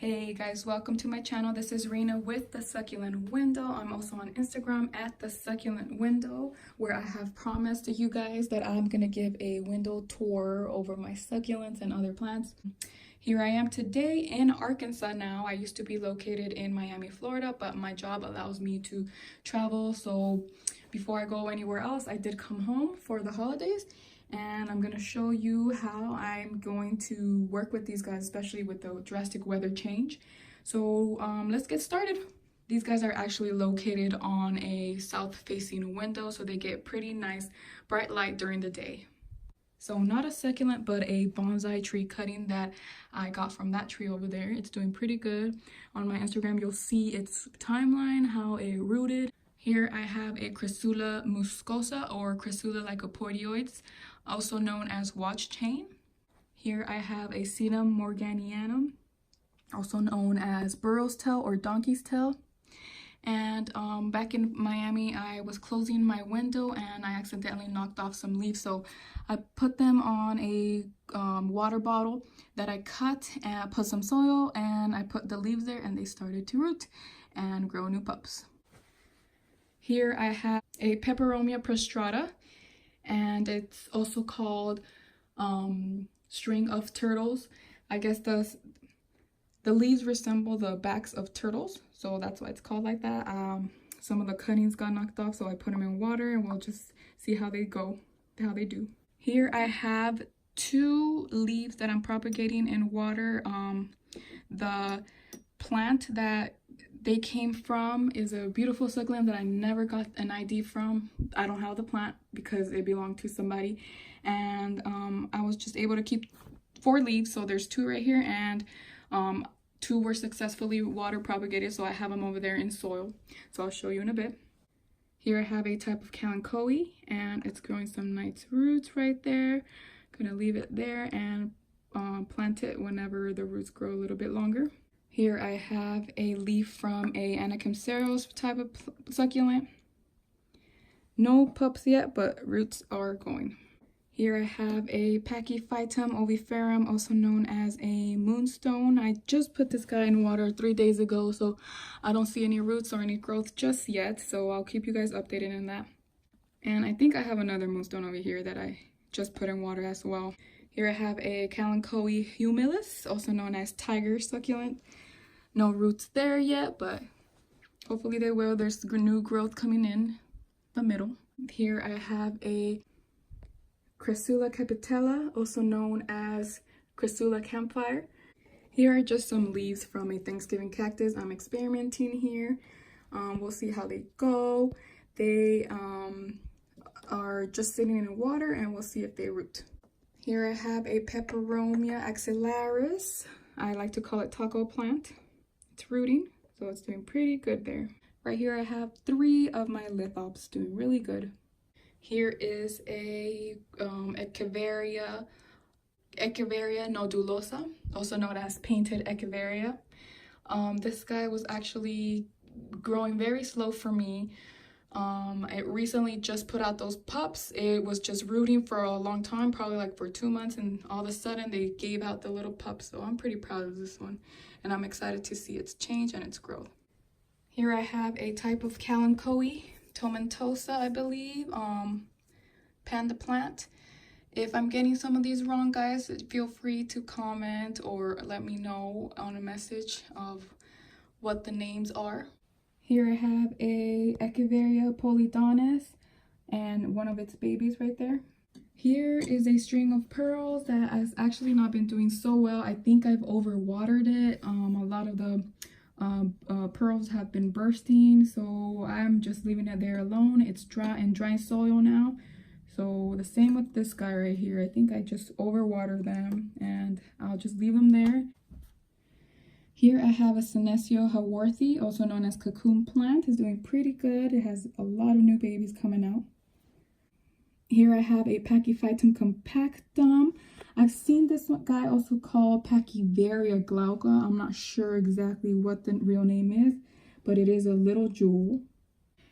Hey guys, welcome to my channel. This is Rena with The Succulent Window. I'm also on Instagram at The Succulent Window, where I have promised you guys that I'm gonna give a window tour over my succulents and other plants. Here I am today in Arkansas now. I used to be located in Miami, Florida, but my job allows me to travel. So before I go anywhere else, I did come home for the holidays. And I'm going to show you how I'm going to work with these guys, especially with the drastic weather change. So let's get started. These guys are actually located on a south-facing window, so they get pretty nice bright light during the day. So not a succulent, but a bonsai tree cutting that I got from that tree over there. It's doing pretty good. On my Instagram, you'll see its timeline, how it rooted. Here I have a Crassula muscosa or Crassula Lycopodioides, also known as watch chain. Here I have a Sedum Morganianum, also known as burro's tail or donkey's tail. And back in Miami, I was closing my window and I accidentally knocked off some leaves. So I put them on a water bottle that I cut and put some soil, and I put the leaves there and they started to root and grow new pups. Here I have a Peperomia prostrata, and it's also called string of turtles. I guess the leaves resemble the backs of turtles, so that's why it's called like that. Some of the cuttings got knocked off, so I put them in water and we'll just see how they go, how they do. Here I have two leaves that I'm propagating in water. The plant that they came from is a beautiful succulent that I never got an ID from. I don't have the plant because it belonged to somebody, and I was just able to keep 4 leaves, so there's 2 right here, and 2 were successfully water propagated, so I have them over there in soil, so I'll show you in a bit. Here I have a type of Kalanchoe, and it's growing some nice roots right there. Gonna leave it there and plant it whenever the roots grow a little bit longer. Here I have a leaf from a Anakinceros type of succulent. No pups yet, but roots are going. Here I have a Pachyphytum oviferum, also known as a moonstone. I just put this guy in water 3 days ago, so I don't see any roots or any growth just yet, so I'll keep you guys updated on that. And I think I have another moonstone over here that I just put in water as well. Here I have a Kalanchoe humilis, also known as tiger succulent. No roots there yet, but hopefully they will. There's new growth coming in the middle. Here I have a Crassula capitella, also known as Crassula campfire. Here are just some leaves from a Thanksgiving cactus. I'm experimenting here. We'll see how they go. They are just sitting in the water, and we'll see if they root. Here I have a Peperomia axillaris. I like to call it taco plant. It's rooting, so it's doing pretty good there. Right here I have 3 of my Lithops doing really good. Here is a Echeveria nodulosa, also known as painted Echeveria. This guy was actually growing very slow for me. It recently just put out those pups. It was just rooting for a long time, probably like for 2 months, and all of a sudden they gave out the little pups. So I'm pretty proud of this one, and I'm excited to see its change and its growth. Here I have a type of Kalanchoe tomentosa, I believe, panda plant. If I'm getting some of these wrong, guys, feel free to comment or let me know on a message of what the names are. Here I have a Echeveria polydonis and one of its babies right there. Here is a string of pearls that has actually not been doing so well. I think I've overwatered it. A lot of the pearls have been bursting, so I'm just leaving it there alone. It's dry and dry soil now. So the same with this guy right here. I think I just overwatered them, and I'll just leave them there. Here I have a Senecio Haworthii, also known as cocoon plant. It's doing pretty good. It has a lot of new babies coming out. Here I have a Pachyphytum compactum. I've seen this guy also called Echeveria glauca. I'm not sure exactly what the real name is, but it is a little jewel.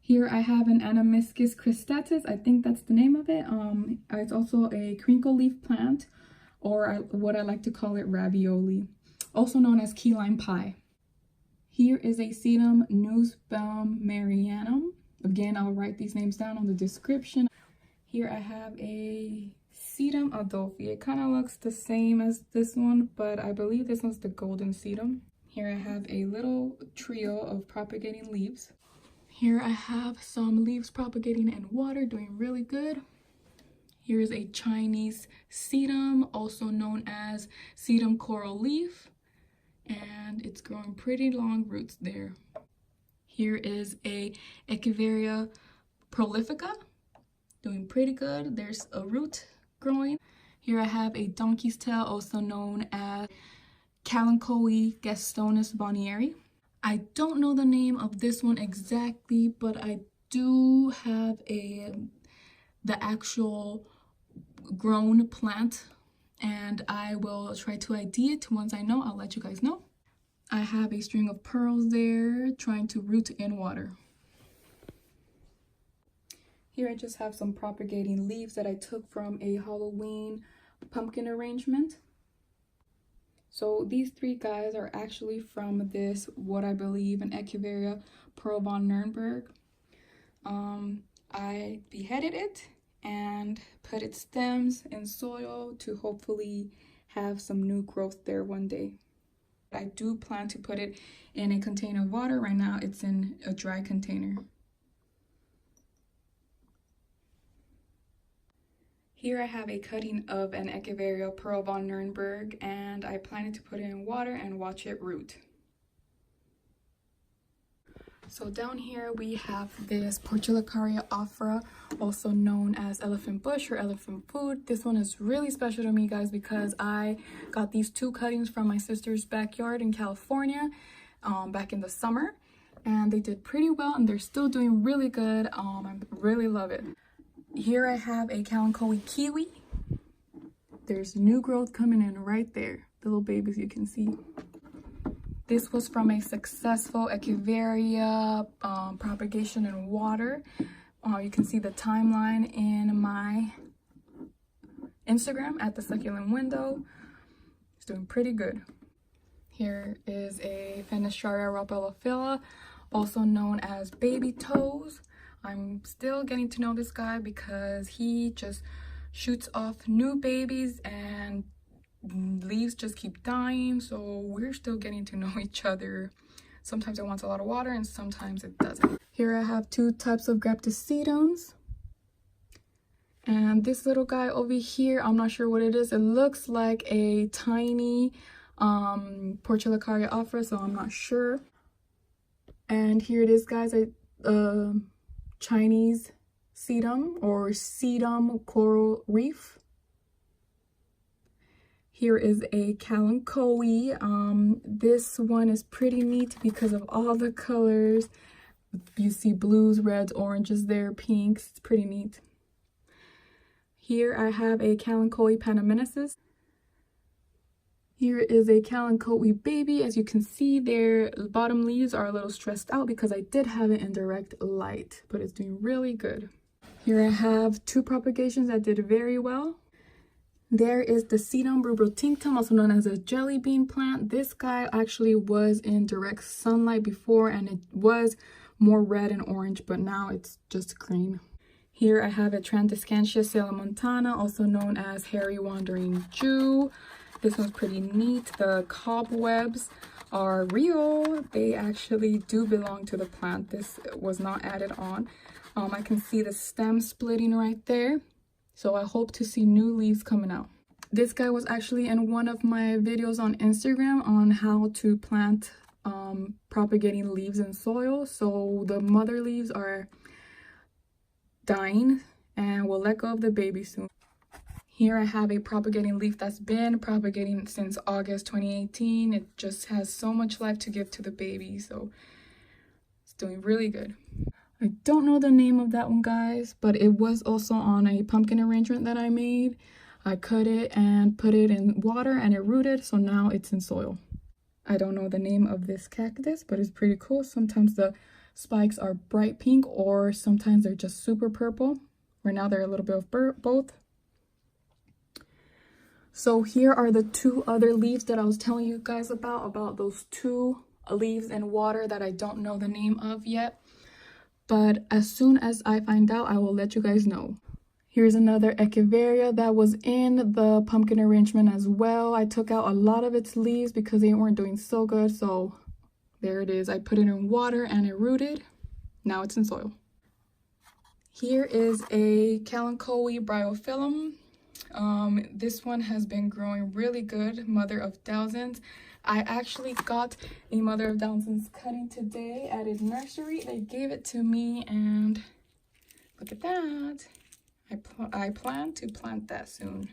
Here I have an Adromischus cristatus. I think that's the name of it. It's also a crinkle leaf plant, or what I like to call it, ravioli. also known as key lime pie. Here is a Sedum Morganianum. Again, I'll write these names down on the description. Here I have a Sedum Adolphi. It kind of looks the same as this one, but I believe this one's the golden sedum. Here I have a little trio of propagating leaves. Here I have some leaves propagating in water, doing really good. Here is a Chinese sedum, also known as sedum coral leaf, and it's growing pretty long roots there. Here is a Echeveria prolifica, doing pretty good. There's a root growing. Here I have a donkey's tail, also known as Kalanchoe Marmorata bonnieri. I don't know the name of this one exactly, but I do have the actual grown plant, and I will try to ID it. Once I know, I'll let you guys know. I have a string of pearls there trying to root in water. Here I just have some propagating leaves that I took from a Halloween pumpkin arrangement. So these three guys are actually from this, what I believe, an Echeveria pearl von Nurnberg. I beheaded it and put its stems in soil to hopefully have some new growth there one day. I do plan to put it in a container of water. Right now it's in a dry container. Here I have a cutting of an Echeveria pearl von Nurnberg, and I plan to put it in water and watch it root. So down here we have this Portulacaria afra, also known as elephant bush or elephant food. This one is really special to me, guys, because I got these two cuttings from my sister's backyard in California back in the summer, and they did pretty well and they're still doing really good. I really love it. Here I have a Kalanchoe kiwi. There's new growth coming in right there. The little babies you can see. This was from a successful Echeveria propagation in water. You can see the timeline in my Instagram at the Succulent Window. It's doing pretty good. Here is a Fenestraria rhopalophylla, also known as baby toes. I'm still getting to know this guy because he just shoots off new babies and leaves just keep dying, so we're still getting to know each other. Sometimes it wants a lot of water and sometimes it doesn't. Here I have two types of Graptosedums, and this little guy over here, I'm not sure what it is. It looks like a tiny Portulacaria afra, so I'm not sure. And here it is, guys, Chinese sedum or sedum coral reef. Here is a Kalanchoe. This one is pretty neat because of all the colors. You see blues, reds, oranges there, pinks. It's pretty neat. Here I have a Kalanchoe panamensis. Here is a Kalanchoe baby. As you can see, their bottom leaves are a little stressed out because I did have it in direct light, but it's doing really good. Here I have two propagations that did very well. There is the Sedum Rubrotinctum, also known as a Jellybean plant. This guy actually was in direct sunlight before and it was more red and orange, but now it's just green. Here I have a Tradescantia sillamontana, also known as hairy wandering Jew. This one's pretty neat. The cobwebs are real. They actually do belong to the plant. This was not added on. I can see the stem splitting right there. So I hope to see new leaves coming out. This guy was actually in one of my videos on Instagram on how to plant propagating leaves in soil. So the mother leaves are dying and we'll let go of the baby soon. Here I have a propagating leaf that's been propagating since August 2018. It just has so much life to give to the baby, so it's doing really good. I don't know the name of that one, guys, but it was also on a pumpkin arrangement that I made. I cut it and put it in water and it rooted, so now it's in soil. I don't know the name of this cactus, but it's pretty cool. Sometimes the spikes are bright pink or sometimes they're just super purple. Right now they're a little bit of both. So here are the two other leaves that I was telling you guys about those two leaves in water that I don't know the name of yet. But as soon as I find out, I will let you guys know. Here's another Echeveria that was in the pumpkin arrangement as well. I took out a lot of its leaves because they weren't doing so good. So there it is. I put it in water and it rooted. Now it's in soil. Here is a Kalanchoe Bryophyllum. This one has been growing really good, mother of thousands. I actually got a mother of thousands cutting today at a nursery. They gave it to me and look at that. I plan to plant that soon.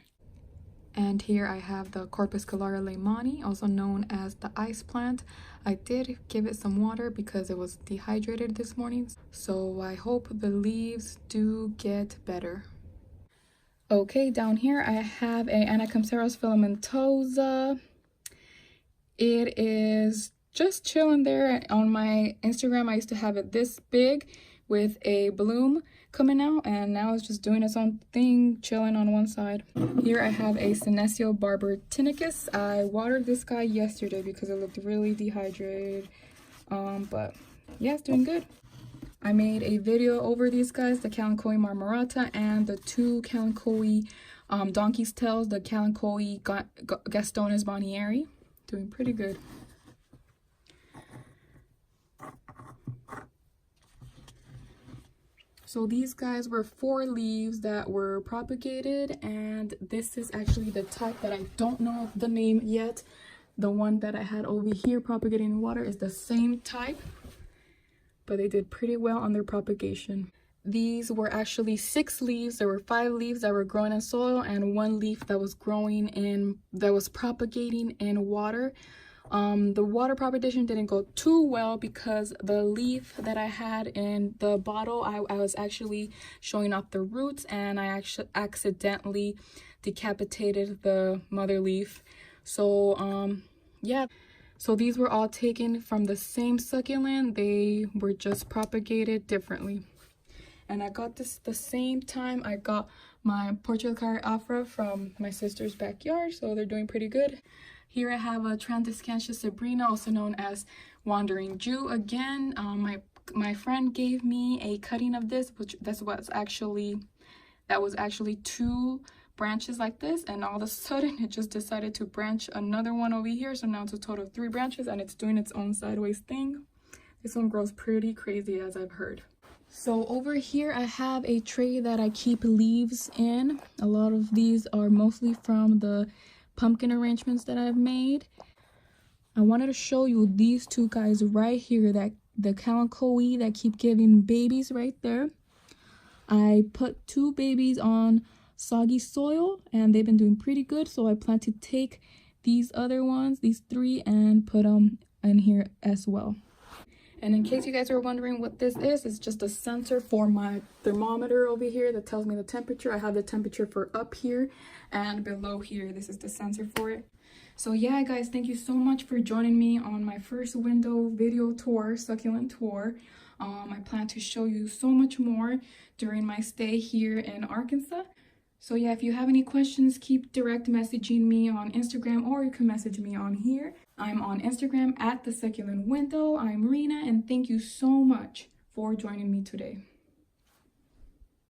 And here I have the Corpuscularia Lehmannii, also known as the ice plant. I did give it some water because it was dehydrated this morning. So I hope the leaves do get better. Okay, down here I have a Anacampseros filamentosa. It is just chilling there. On my Instagram, I used to have it this big with a bloom coming out, and now it's just doing its own thing, chilling on one side. Here I have a Senecio Haworthii. I watered this guy yesterday because it looked really dehydrated, but yeah, it's doing good. I made a video over these guys, the Kalanchoe Marmorata and the two Kalanchoe donkey's tails, the Kalanchoe Gastonis bonnieri. Doing pretty good. So these guys were 4 leaves that were propagated, and this is actually the type that I don't know the name yet. The one that I had over here propagating in water is the same type, but they did pretty well on their propagation. These were actually 6 leaves. There were 5 leaves that were growing in soil and 1 leaf that was propagating in water. The water propagation didn't go too well because the leaf that I had in the bottle, I was actually showing off the roots, and I actually accidentally decapitated the mother leaf. So yeah, so these were all taken from the same succulent. They were just propagated differently. And I got this the same time I got my Portulacaria afra from my sister's backyard, so they're doing pretty good. Here I have a Tradescantia Sabrina, also known as Wandering Jew. Again, my friend gave me a cutting of this, which that was actually 2 branches like this, and all of a sudden it just decided to branch another one over here. So now it's a total of 3 branches, and it's doing its own sideways thing. This one grows pretty crazy, as I've heard. So over here I have a tray that I keep leaves in. A lot of these are mostly from the pumpkin arrangements that I've made. I wanted to show you these 2 guys right here, that the Kalanchoe that keep giving babies right there. I put 2 babies on soggy soil and they've been doing pretty good, so I plan to take these other ones, these 3, and put them in here as well. And in case you guys are wondering what this is, it's just a sensor for my thermometer over here that tells me the temperature. I have the temperature for up here and below here. This is the sensor for it. So yeah, guys, thank you so much for joining me on my first window video tour, succulent tour. I plan to show you so much more during my stay here in Arkansas. So yeah, if you have any questions, keep direct messaging me on Instagram, or you can message me on here. I'm on Instagram at The Succulent Window. I'm Rena, and thank you so much for joining me today.